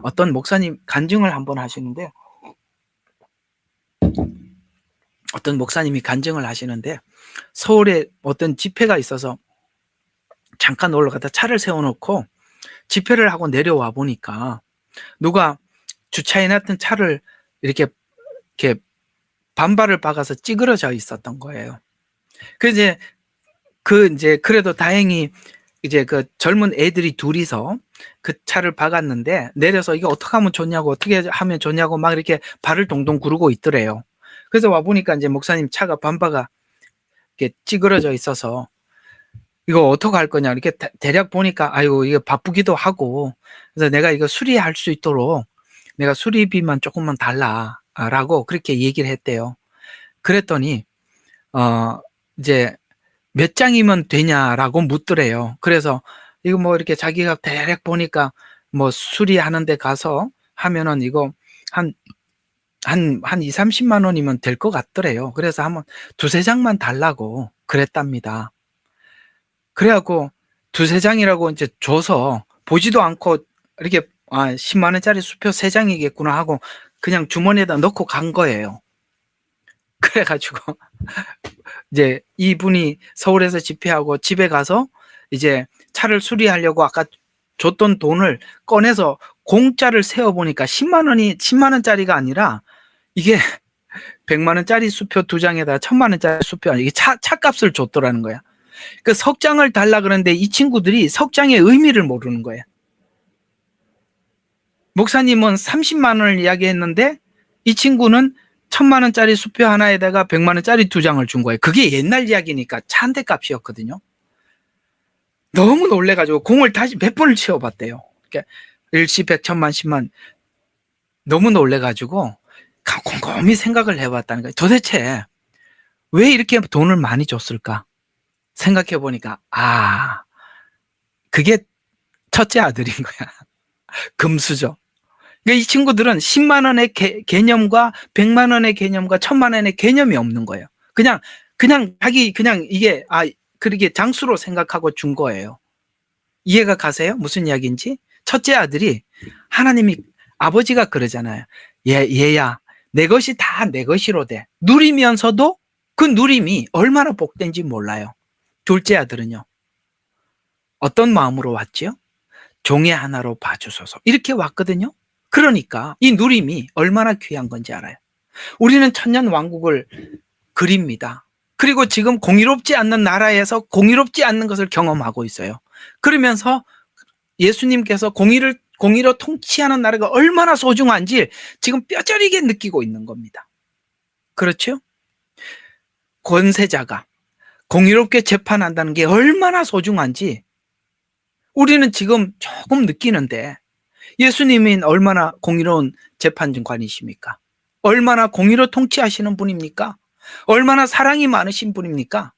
어떤 목사님 간증을 한번 하시는데, 서울에 어떤 집회가 있어서 잠깐 놀러 갔다 차를 세워놓고 집회를 하고 내려와 보니까 누가 주차해놨던 차를 이렇게 반발을 박아서 찌그러져 있었던 거예요. 그래도 다행히 이제 그 젊은 애들이 둘이서 그 차를 박았는데 내려서 이게 어떻게 하면 좋냐고 막 이렇게 발을 동동 구르고 있더래요. 그래서 와 보니까 이제 목사님 차가 반바가 이렇게 찌그러져 있어서 이거 어떻게 할 거냐 이렇게 대략 보니까 아이고 이거 바쁘기도 하고 그래서 내가 이거 수리할 수 있도록 내가 수리비만 조금만 달라라고 그렇게 얘기를 했대요. 그랬더니 이제 몇 장이면 되냐라고 묻더래요. 그래서 이거 뭐 이렇게 자기가 대략 보니까 뭐 수리하는 데 가서 하면은 이거 한 2, 30만 원이면 될 것 같더래요. 그래서 한번 두세 장만 달라고 그랬답니다. 그래갖고 두세 장이라고 이제 줘서 보지도 않고 이렇게 10만 원짜리 수표 3장이겠구나 하고 그냥 주머니에다 넣고 간 거예요. 그래가지고 이제 이분이 서울에서 집회하고 집에 가서 이제 차를 수리하려고 아까 줬던 돈을 꺼내서 공짜를 세어보니까 10만 원짜리가 아니라 이게 100만 원짜리 수표 2장에다가 1000만 원짜리 수표, 이게 차값을 줬더라는 거야. 그 석장을 달라 그러는데 이 친구들이 석장의 의미를 모르는 거야. 목사님은 30만 원을 이야기했는데 이 친구는 1000만 원짜리 수표 하나에다가 100만 원짜리 2장을 준 거예요. 그게 옛날 이야기니까 차 한 대 값이었거든요. 너무 놀래가지고 공을 다시 몇 번을 치워봤대요. 그러니까 일시 100, 1000만, 10만. 너무 놀래가지고 곰곰이 생각을 해봤다는 거예요. 도대체 왜 이렇게 돈을 많이 줬을까? 생각해보니까 그게 첫째 아들인 거야. 금수저. 그러니까 이 친구들은 10만 원의 개념과 100만 원의 개념과 1000만 원의 개념이 없는 거예요. 그냥 이게 그렇게 장수로 생각하고 준 거예요. 이해가 가세요? 무슨 이야기인지? 첫째 아들이 하나님이 아버지가 그러잖아요. 얘야 내 것이 다 내 것이로 돼. 누리면서도 그 누림이 얼마나 복된지 몰라요. 둘째 아들은요. 어떤 마음으로 왔지요? 종의 하나로 봐주소서. 이렇게 왔거든요. 그러니까 이 누림이 얼마나 귀한 건지 알아요. 우리는 천년 왕국을 그립니다. 그리고 지금 공의롭지 않는 나라에서 공의롭지 않는 것을 경험하고 있어요. 그러면서 예수님께서 공의로 통치하는 나라가 얼마나 소중한지 지금 뼈저리게 느끼고 있는 겁니다. 그렇죠? 권세자가 공의롭게 재판한다는 게 얼마나 소중한지 우리는 지금 조금 느끼는데 예수님은 얼마나 공의로운 재판관이십니까? 얼마나 공의로 통치하시는 분입니까? 얼마나 사랑이 많으신 분입니까?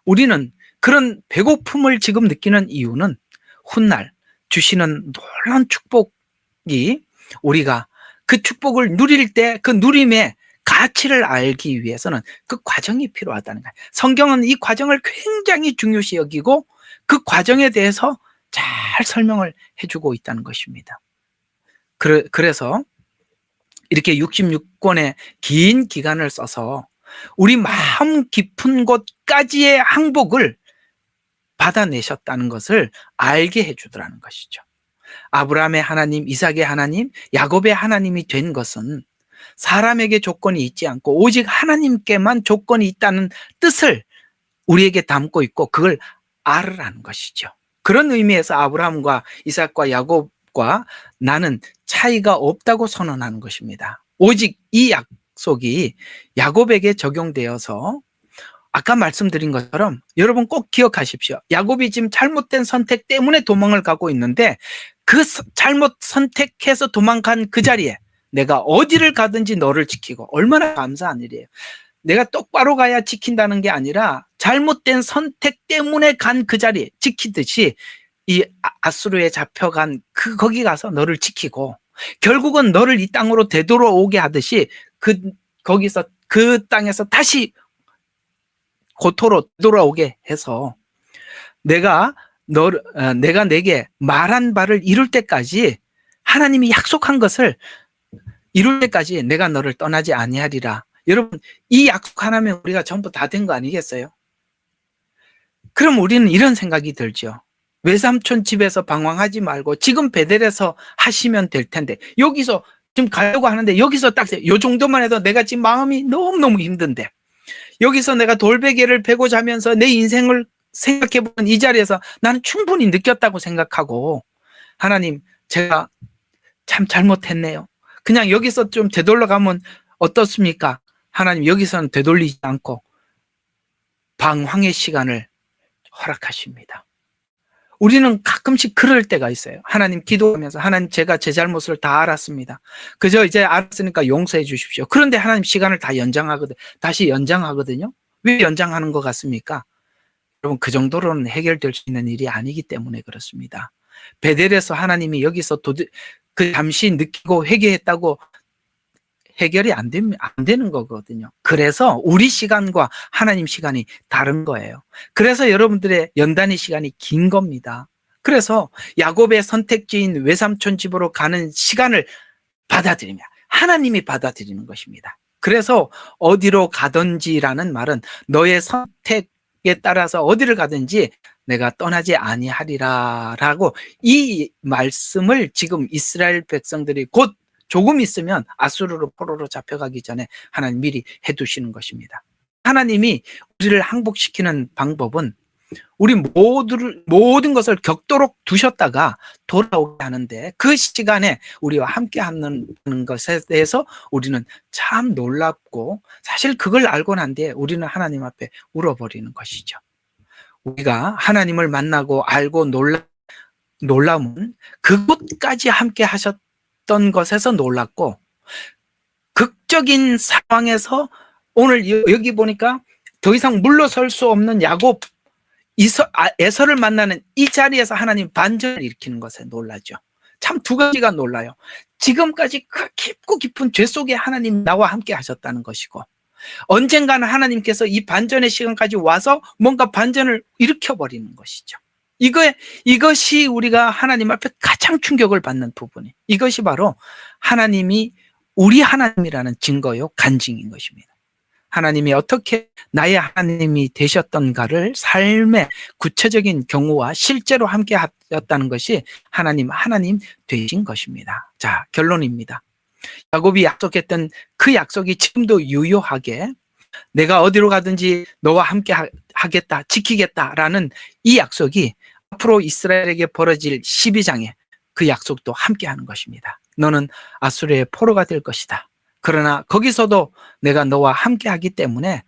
우리는 그런 배고픔을 지금 느끼는 이유는 훗날 주시는 놀라운 축복이 우리가 그 축복을 누릴 때 그 누림의 가치를 알기 위해서는 그 과정이 필요하다는 거예요. 성경은 이 과정을 굉장히 중요시 여기고 그 과정에 대해서 잘 설명을 해주고 있다는 것입니다. 그래서 이렇게 66권의 긴 기간을 써서 우리 마음 깊은 곳까지의 항복을 받아내셨다는 것을 알게 해주더라는 것이죠. 아브라함의 하나님, 이삭의 하나님, 야곱의 하나님이 된 것은 사람에게 조건이 있지 않고 오직 하나님께만 조건이 있다는 뜻을 우리에게 담고 있고 그걸 알으라는 것이죠. 그런 의미에서 아브라함과 이삭과 야곱과 나는 차이가 없다고 선언하는 것입니다. 오직 이 약속이 야곱에게 적용되어서 아까 말씀드린 것처럼 여러분 꼭 기억하십시오. 야곱이 지금 잘못된 선택 때문에 도망을 가고 있는데 그 잘못 선택해서 도망간 그 자리에 내가 어디를 가든지 너를 지키고, 얼마나 감사한 일이에요. 내가 똑바로 가야 지킨다는 게 아니라 잘못된 선택 때문에 간 그 자리에 지키듯이 이 아수르에 잡혀간 거기 가서 너를 지키고, 결국은 너를 이 땅으로 되돌아오게 하듯이 거기서 그 땅에서 다시 고토로 돌아오게 해서 내가 내게 말한 바를 이룰 때까지, 하나님이 약속한 것을 이룰 때까지 내가 너를 떠나지 아니하리라. 여러분, 이 약속 하나면 우리가 전부 다 된 거 아니겠어요? 그럼 우리는 이런 생각이 들죠. 외삼촌 집에서 방황하지 말고 지금 베델에서 하시면 될 텐데, 여기서 지금 가려고 하는데 여기서 딱 요 정도만 해도 내가 지금 마음이 너무너무 힘든데, 여기서 내가 돌베개를 베고 자면서 내 인생을 생각해보면 이 자리에서 나는 충분히 느꼈다고 생각하고, 하나님, 제가 참 잘못했네요. 그냥 여기서 좀 되돌려 가면 어떻습니까? 하나님, 여기서는 되돌리지 않고 방황의 시간을 허락하십니다. 우리는 가끔씩 그럴 때가 있어요. 하나님, 기도하면서 하나님, 제가 제 잘못을 다 알았습니다. 그저 이제 알았으니까 용서해 주십시오. 그런데 하나님 시간을 다 다시 연장하거든요. 왜 연장하는 것 같습니까? 여러분, 그 정도로는 해결될 수 있는 일이 아니기 때문에 그렇습니다. 베델에서 하나님이 여기서 잠시 느끼고 회개했다고 해결이 안 되는 거거든요. 그래서 우리 시간과 하나님 시간이 다른 거예요. 그래서 여러분들의 연단의 시간이 긴 겁니다. 그래서 야곱의 선택지인 외삼촌 집으로 가는 시간을 받아들이면 하나님이 받아들이는 것입니다. 그래서 어디로 가든지라는 말은 너의 선택에 따라서 어디를 가든지 내가 떠나지 아니하리라라고, 이 말씀을 지금 이스라엘 백성들이 곧 조금 있으면 아수르로 포로로 잡혀가기 전에 하나님 미리 해두시는 것입니다. 하나님이 우리를 항복시키는 방법은 우리 모든 것을 격도록 두셨다가 돌아오게 하는데, 그 시간에 우리와 함께 하는 것에 대해서 우리는 참 놀랍고, 사실 그걸 알고 난 뒤에 우리는 하나님 앞에 울어버리는 것이죠. 우리가 하나님을 만나고 알고 놀라움은 그곳까지 함께 하셨던 것에서 놀랐고, 극적인 상황에서 오늘 여기 보니까 더 이상 물러설 수 없는 야곱, 에서를 만나는 이 자리에서 하나님 반전을 일으키는 것에 놀라죠. 참 두 가지가 놀라요. 지금까지 그 깊고 깊은 죄 속에 하나님 나와 함께 하셨다는 것이고, 언젠가는 하나님께서 이 반전의 시간까지 와서 뭔가 반전을 일으켜버리는 것이죠. 이것이 우리가 하나님 앞에 가장 충격을 받는 부분이, 이것이 바로 하나님이 우리 하나님이라는 증거요, 간증인 것입니다. 하나님이 어떻게 나의 하나님이 되셨던가를 삶의 구체적인 경우와 실제로 함께 하셨다는 것이 하나님 되신 것입니다. 자, 결론입니다. 야곱이 약속했던 그 약속이 지금도 유효하게, 내가 어디로 가든지 너와 함께 하겠다, 지키겠다라는 이 약속이 앞으로 이스라엘에게 벌어질 12장에 그 약속도 함께 하는 것입니다. 너는 아수르의 포로가 될 것이다. 그러나 거기서도 내가 너와 함께 하기 때문에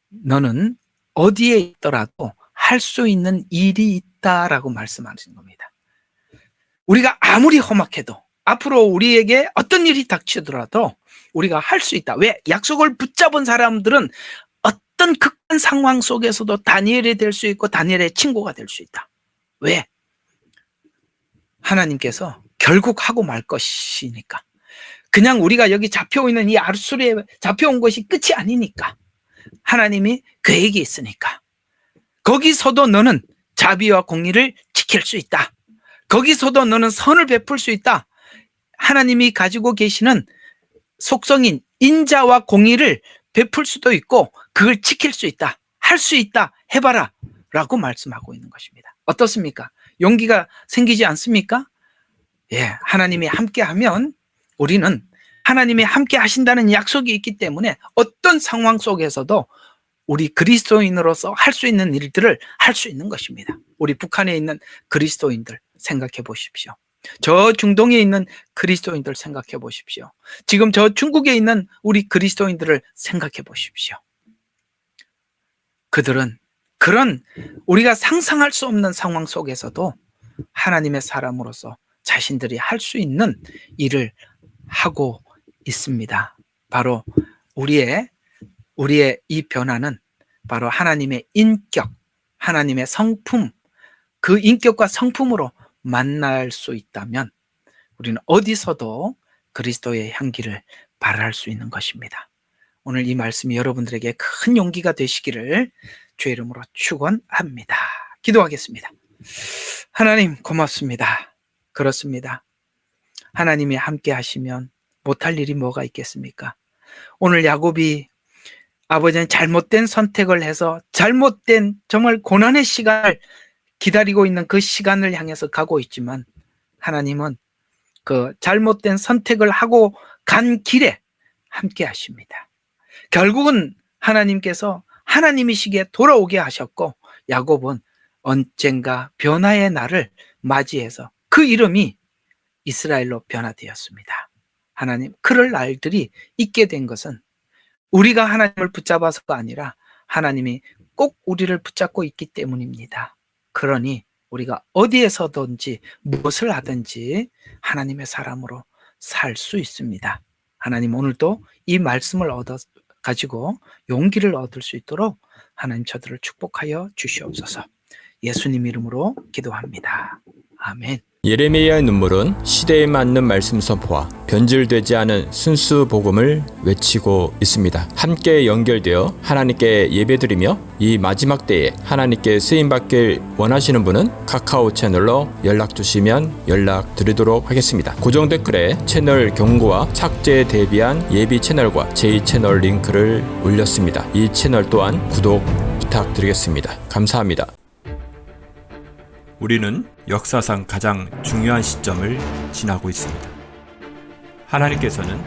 너는 어디에 있더라도 할 수 있는 일이 있다라고 말씀하시는 겁니다. 우리가 아무리 험악해도, 앞으로 우리에게 어떤 일이 닥치더라도 우리가 할 수 있다. 왜? 약속을 붙잡은 사람들은 어떤 극한 상황 속에서도 다니엘이 될 수 있고 다니엘의 친구가 될 수 있다. 왜? 하나님께서 결국 하고 말 것이니까. 그냥 우리가 여기 잡혀있는 이 아수르에 잡혀온 것이 끝이 아니니까. 하나님이 계획이 있으니까. 거기서도 너는 자비와 공의를 지킬 수 있다. 거기서도 너는 선을 베풀 수 있다. 하나님이 가지고 계시는 속성인 인자와 공의를 베풀 수도 있고 그걸 지킬 수 있다. 할 수 있다. 해봐라. 라고 말씀하고 있는 것입니다. 어떻습니까? 용기가 생기지 않습니까? 예, 하나님이 함께하면 우리는 하나님이 함께 하신다는 약속이 있기 때문에 어떤 상황 속에서도 우리 그리스도인으로서 할 수 있는 일들을 할 수 있는 것입니다. 우리 북한에 있는 그리스도인들 생각해 보십시오. 저 중동에 있는 그리스도인들 생각해 보십시오. 지금 저 중국에 있는 우리 그리스도인들을 생각해 보십시오. 그들은 그런 우리가 상상할 수 없는 상황 속에서도 하나님의 사람으로서 자신들이 할 수 있는 일을 하고 있습니다. 바로 우리의 이 변화는 바로 하나님의 인격, 하나님의 성품, 그 인격과 성품으로 만날 수 있다면 우리는 어디서도 그리스도의 향기를 발할 수 있는 것입니다. 오늘 이 말씀이 여러분들에게 큰 용기가 되시기를 주의 이름으로 축원합니다. 기도하겠습니다. 하나님 고맙습니다. 그렇습니다. 하나님이 함께 하시면 못할 일이 뭐가 있겠습니까? 오늘 야곱이 아버지는 잘못된 선택을 해서 잘못된 정말 고난의 시간을 기다리고 있는 그 시간을 향해서 가고 있지만 하나님은 그 잘못된 선택을 하고 간 길에 함께 하십니다. 결국은 하나님께서 하나님이시기에 돌아오게 하셨고 야곱은 언젠가 변화의 날을 맞이해서 그 이름이 이스라엘로 변화되었습니다. 하나님, 그럴 날들이 있게 된 것은 우리가 하나님을 붙잡아서가 아니라 하나님이 꼭 우리를 붙잡고 있기 때문입니다. 그러니 우리가 어디에서든지 무엇을 하든지 하나님의 사람으로 살 수 있습니다. 하나님, 오늘도 이 말씀을 가지고 용기를 얻을 수 있도록 하나님 저들을 축복하여 주시옵소서. 예수님 이름으로 기도합니다. 아멘. 예레미야의 눈물은 시대에 맞는 말씀 선포와 변질되지 않은 순수 복음을 외치고 있습니다. 함께 연결되어 하나님께 예배드리며 이 마지막 때에 하나님께 쓰임받길 원하시는 분은 카카오 채널로 연락 주시면 연락드리도록 하겠습니다. 고정 댓글에 채널 경고와 착제에 대비한 예비 채널과 제2채널 링크를 올렸습니다. 이 채널 또한 구독 부탁드리겠습니다. 감사합니다. 우리는 역사상 가장 중요한 시점을 지나고 있습니다. 하나님께서는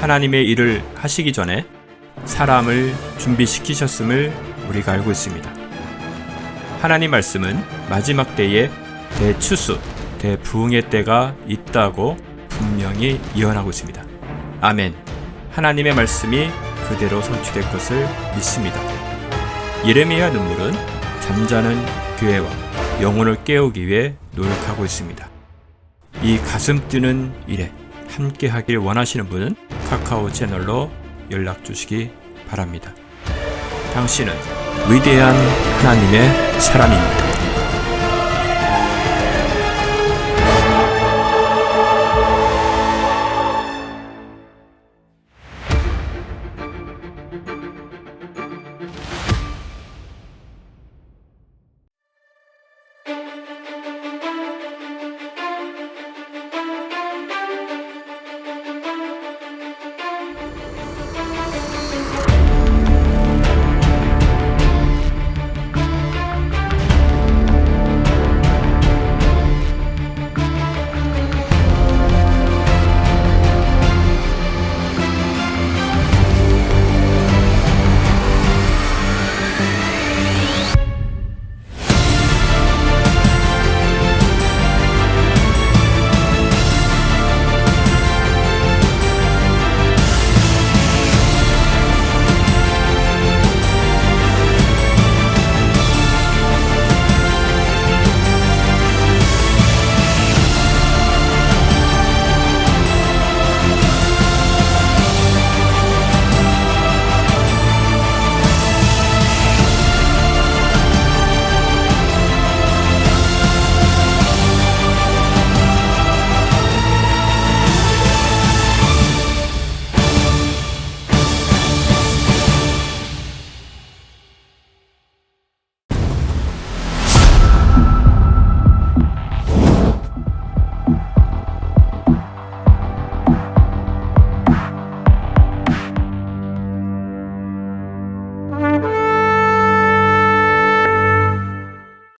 하나님의 일을 하시기 전에 사람을 준비시키셨음을 우리가 알고 있습니다. 하나님 말씀은 마지막 때에 대추수, 대부흥의 때가 있다고 분명히 예언하고 있습니다. 아멘. 하나님의 말씀이 그대로 성취될 것을 믿습니다. 예레미야 눈물은 잠자는 교회와 영혼을 깨우기 위해 노력하고 있습니다. 이 가슴 뛰는 일에 함께 하길 원하시는 분은 카카오 채널로 연락 주시기 바랍니다. 당신은 위대한 하나님의 사람입니다.